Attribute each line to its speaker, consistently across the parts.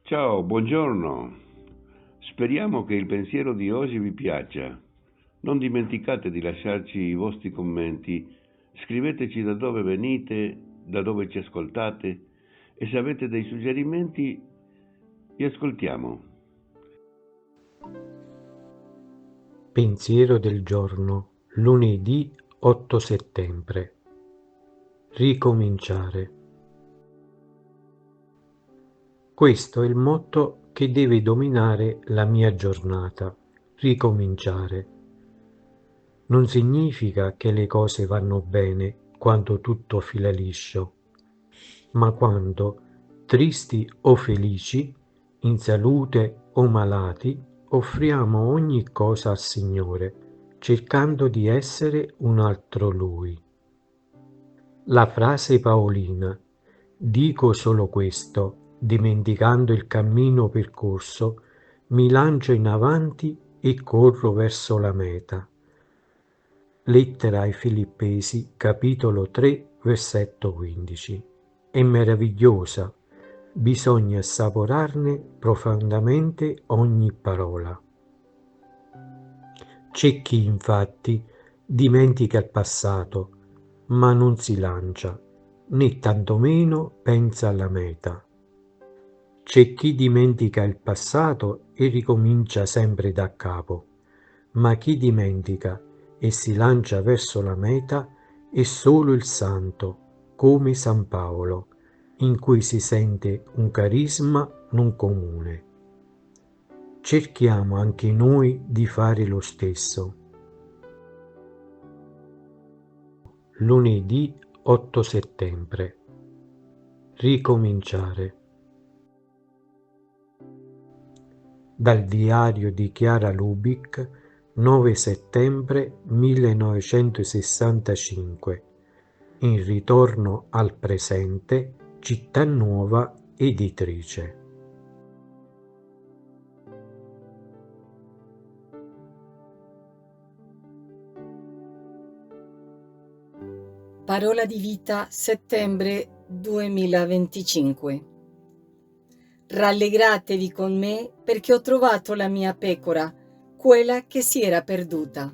Speaker 1: Ciao, buongiorno. Speriamo che il pensiero di oggi vi piaccia. Non dimenticate di lasciarci i vostri commenti. Scriveteci da dove venite, da dove ci ascoltate e se avete dei suggerimenti vi ascoltiamo.
Speaker 2: Pensiero del giorno, lunedì 8 settembre. Ricominciare. Questo è il motto che deve dominare la mia giornata. Ricominciare. Non significa che le cose vanno bene quando tutto fila liscio, ma quando, tristi o felici, in salute o malati, offriamo ogni cosa al Signore, cercando di essere un altro Lui. La frase paolina "dico solo questo, dimenticando il cammino percorso, mi lancio in avanti e corro verso la meta". Lettera ai Filippesi, capitolo 3, versetto 15. È meravigliosa, bisogna assaporarne profondamente ogni parola. C'è chi, infatti, dimentica il passato, ma non si lancia, né tantomeno pensa alla meta. C'è chi dimentica il passato e ricomincia sempre da capo, ma chi dimentica e si lancia verso la meta è solo il santo, come San Paolo, in cui si sente un carisma non comune. Cerchiamo anche noi di fare lo stesso. Lunedì 8 settembre. Ricominciare. Dal diario di Chiara Lubick, 9 settembre 1965. In ritorno al presente, Città Nuova Editrice.
Speaker 3: Parola di vita, settembre 2025. Rallegratevi con me perché ho trovato la mia pecora, quella che si era perduta.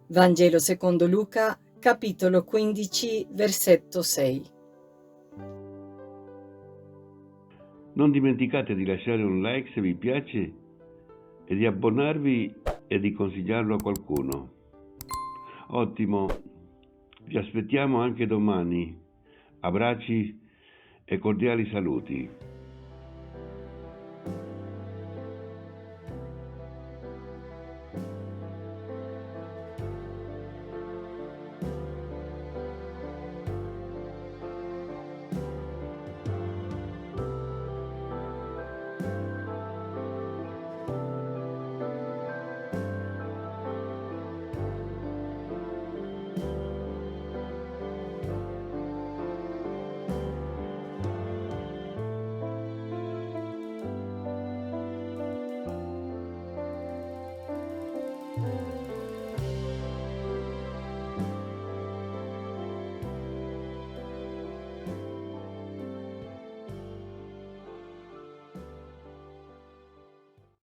Speaker 3: Vangelo secondo Luca, capitolo 15, versetto 6.
Speaker 1: Non dimenticate di lasciare un like se vi piace e di abbonarvi e di consigliarlo a qualcuno. Ottimo, vi aspettiamo anche domani. Abbracci e cordiali saluti.